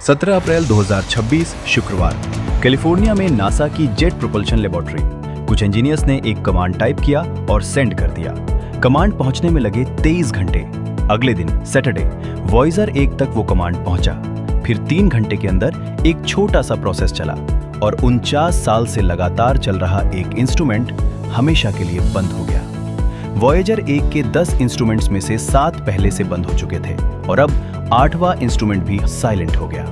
17 अप्रैल 2026 शुक्रवार कैलिफोर्निया में नासा की जेट प्रोपल्शन लेबोरेटरी। कुछ इंजीनियर्स ने एक कमांड टाइप किया और सेंड कर दिया। कमांड पहुंचने में लगे 23 घंटे। अगले दिन सैटरडे वॉयजर 1 तक वो कमांड पहुंचा। फिर 3 घंटे के अंदर एक छोटा सा प्रोसेस चला और 49 साल से लगातार चल रहा एक इंस्ट्रूमेंट हमेशा के लिए बंद हो गया। वॉयजर 1 के 10 इंस्ट्रूमेंट्स में से 7 पहले से बंद हो चुके थे और अब 8वां इंस्ट्रूमेंट भी साइलेंट हो गया।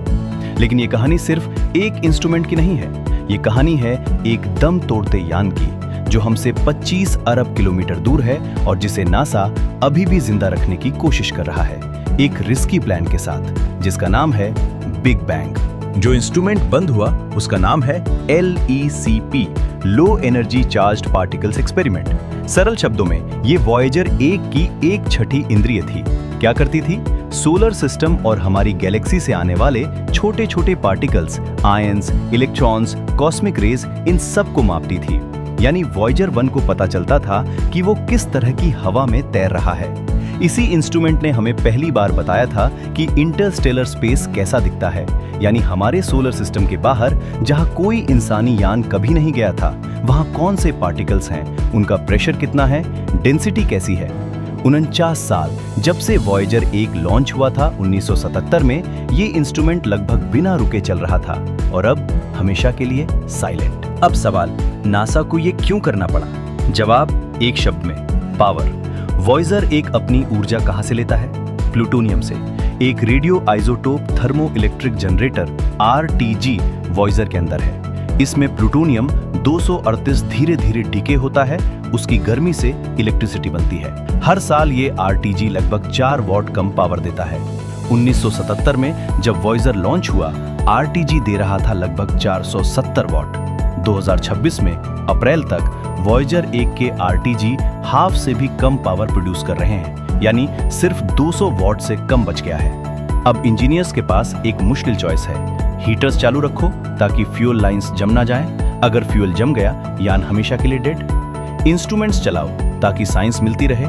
लेकिन ये कहानी सिर्फ एक इंस्ट्रूमेंट की नहीं है। ये कहानी है एक दम तोड़ते यान की जो हमसे 25 अरब किलोमीटर दूर है और जिसे नासा अभी भी जिंदा रखने की कोशिश कर रहा है, एक रिस्की प्लान के साथ जिसका नाम है बिग बैंग। जो इंस्ट्रूमेंट बंद हुआ उसका नाम है LECP, low energy charged particles experiment. सरल शब्दों में ये वॉयजर 1 की 1/6 इंद्रिय थी। क्या करती थी? सोलर सिस्टम और हमारी गैलेक्सी से आने वाले छोटे छोटे particles, ions, electrons, cosmic rays, इन सब को मापती थी। यानी वॉयजर 1 को पता चलता था कि वो किस तरह की हवा में तैर रहा है। इसी इंस्ट्रूमेंट ने हमें पहली बार बताया था कि इंटरस्टेलर स्पेस कैसा दिखता है, यानी हमारे सोलर सिस्टम के बाहर जहां कोई इंसानी यान कभी नहीं गया था, वहां कौन से पार्टिकल्स हैं, उनका प्रेशर कितना है, डेंसिटी कैसी है। 49 साल जब से वॉयजर 1 लॉन्च हुआ था 1977 में, ये इंस्ट्रूमेंट लगभग बिना रुके चल रहा था और अब हमेशा के लिए साइलेंट। अब सवाल, नासा को ये क्यों करना पड़ा? जवाब एक शब्द में, पावर। वॉयजर 1 अपनी ऊर्जा कहां से लेता है? प्लूटोनियम से। एक radio isotope thermo electric generator RTG Voyager के अंदर है। इसमें प्लूटोनियम 238 धीरे धीरे डीके होता है, उसकी गर्मी से इलेक्ट्रिसिटी बनती है। हर साल ये RTG लगभग 4 वॉट कम पावर देता है। 1977 में जब वॉयजर लॉन्च हुआ, RTG दे रहा था लगभग 470 वॉट। 2026 में अप्रैल तक वॉयजर 1 के RTG हाफ से भी कम पावर प्रोड्यूस कर रहे हैं, यानी सिर्फ 200 वॉट से कम बच गया है। अब इंजीनियर्स के पास एक मुश्किल चॉइस है। हीटर्स चालू रखो ताकि फ्यूल लाइंस जम ना जाए। अगर फ्यूल जम गया, यान हमेशा के लिए डेड। इंस्ट्रूमेंट्स चलाओ ताकि साइंस मिलती रहे।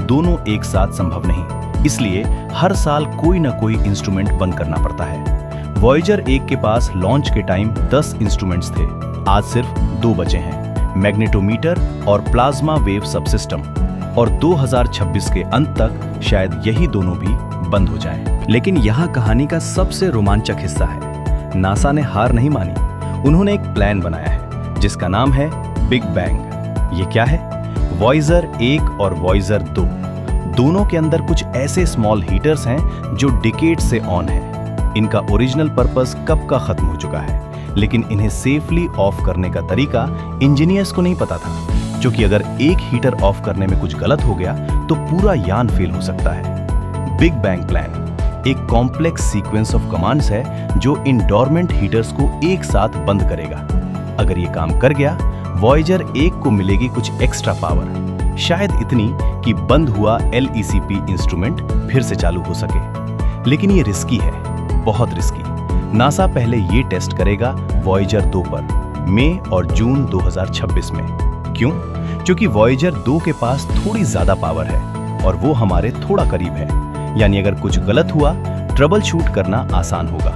दोनों एक साथ संभव नहीं, इसलिए हर साल कोई ना कोई इंस्ट्रूमेंट बंद करना पड़ता है। वॉयजर 1 के पास लॉन्च के टाइम 10 इंस्ट्रूमेंट्स थे, आज सिर्फ 2 बचे हैं, मैग्नेटोमीटर और प्लाज्मा वेव सबसिस्टम। और 2026 के अंत तक शायद यही दोनों भी बंद हो जाएं। लेकिन यहाँ कहानी का सबसे रोमांचक हिस्सा है। नासा ने हार नहीं मानी। उन्होंने एक प्लान बनाया है जिसका नाम है बिग बैंग। ये क्या है? वॉयजर 1 और वॉयजर 2 दोनों के अंदर कुछ ऐसे स्मॉल हीटर्स हैं जो डिकेड से ऑन है। इनका ओरिजिनल पर्पस कब का खत्म हो चुका है, लेकिन इन्हें सेफली ऑफ करने का तरीका इंजीनियर्स को नहीं पता था, क्योंकि अगर एक हीटर ऑफ करने में कुछ गलत हो गया तो पूरा यान फेल हो सकता है। बिग बैंग प्लान एक कॉम्प्लेक्स सीक्वेंस ऑफ कमांड्स है जो इन डोरमेंट हीटर्स को एक साथ बंद करेगा। अगर ये काम कर गया, वॉयजर 1 को मिलेगी कुछ एक्स्ट्रा पावर, शायद इतनी कि बंद हुआ LECP इंस्ट्रूमेंट फिर से चालू हो सके। लेकिन ये रिस्की है, बहुत रिस्की। नासा पहले ये टेस्ट करेगा वॉयजर 2 पर मई और जून 2026 में। क्यों? क्योंकि वॉयजर 2 के पास थोड़ी ज्यादा पावर है और वो हमारे थोड़ा करीब है, यानी अगर कुछ गलत हुआ, ट्रबल शूट करना आसान होगा।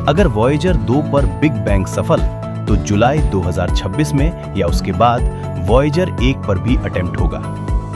अगर वॉयजर 2 पर बिग बैंग सफल, तो जुलाई 2026 में या उसके बाद वॉयजर 1 पर भी अटेम्प्ट होगा।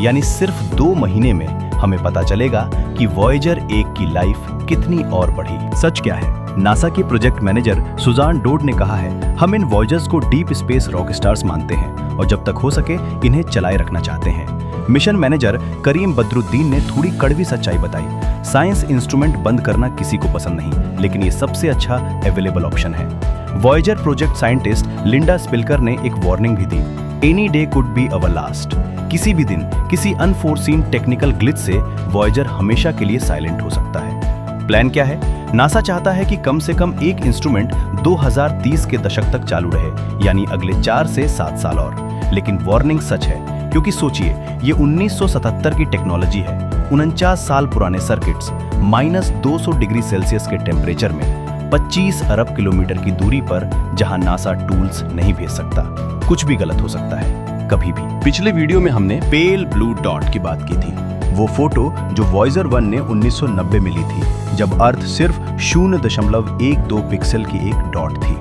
यानी सिर्फ 2 महीने में हमें पता चलेगा कि वॉयजर 1 की लाइफ कितनी और बढ़ी। सच क्या है? नासा की प्रोजेक्ट मैनेजर सुजान डोड ने कहा है, हम इन वॉयजर्स को डीप स्पेस रॉक स्टार्स मानते हैं और जब तक हो सके इन्हें चलाए रखना चाहते हैं। मिशन मैनेजर करीम बदरुद्दीन ने थोड़ी कड़वी सच्चाई बताई। साइंस इंस्ट्रूमेंट बंद करना किसी को पसंद नहीं, लेकिन ये सबसे अच्छा अवेलेबल ऑप्शन है। Voyager project scientist Linda Spilker ने एक वार्निंग भी दी, any day could be our last. किसी भी दिन किसी अनफोर्सीन टेक्निकल ग्लिच से वॉयजर हमेशा के लिए साइलेंट हो सकता है। प्लान क्या है? नासा चाहता है कि कम से कम एक इंस्ट्रूमेंट 2030 के दशक तक चालू रहे, यानी अगले 4 से 7 साल और। लेकिन वार्निंग सच है, क्योंकि सोचिए, ये 1977 की टेक्नोलॉजी है। 49 साल पुराने सर्किट्स, -200 डिग्री सेल्सियस के टेम्परेचर में 25 अरब किलोमीटर की दूरी पर, जहां नासा टूल्स नहीं भेज सकता। कुछ भी गलत हो सकता है, कभी भी। पिछले वीडियो में हमने पेल ब्लू डॉट की बात की थी। वो फोटो जो वॉयजर 1 ने 1990 में ली थी, जब अर्थ सिर्फ 0.12 पिक्सल की एक डॉट थी।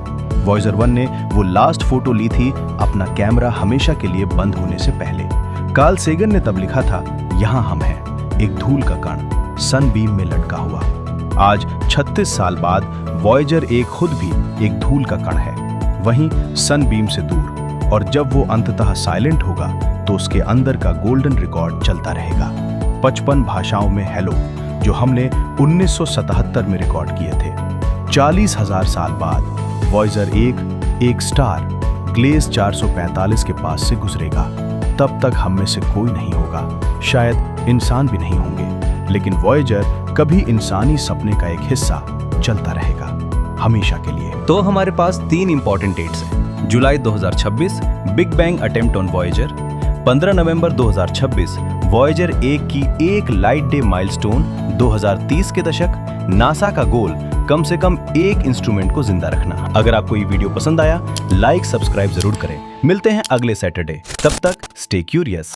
वॉयजर 1 ने वो लास्ट फोटो ली थी अपना कैमरा हमेशा के लिए बंद होने से पहले। कार्ल सेगन ने तब लिखा था, यहाँ हम हैं, एक धूल का कण सनबीम में लटका हुआ। आज 36 साल बाद वॉयजर 1 खुद भी एक धूल का कण है, वहीं सनबीम से दूर, और जब वो अंततः साइलेंट होगा तो उसके अंदर का गोल्डन रिकॉर्ड चलता रहेगा। 55 भाषाओं में हेलो, जो हमने 1977 में रिकॉर्ड किए थे। 40,000 साल बाद वॉयजर 1 एक स्टार ग्लेस 445 के पास से गुजरेगा। तब तक हम में से कोई नहीं होगा, शायद इंसान भी नहीं होंगे, लेकिन वॉयजर कभी इंसानी सपने का एक हिस्सा चलता रहेगा, हमेशा के लिए। तो हमारे पास 3 इंपॉर्टेंट डेट्स हैं। जुलाई 2026 big bang attempt on Voyager, 15 November 2026 Voyager 1 की एक लाइट डे माइलस्टोन, 2030 के दशक नासा का गोल कम से कम एक इंस्ट्रूमेंट को जिंदा रखना। अगर आपको ये वीडियो पसंद आया, लाइक सब्सक्राइब जरूर करें। मिलते हैं अगले सैटरडे, तब तक स्टे क्यूरियस।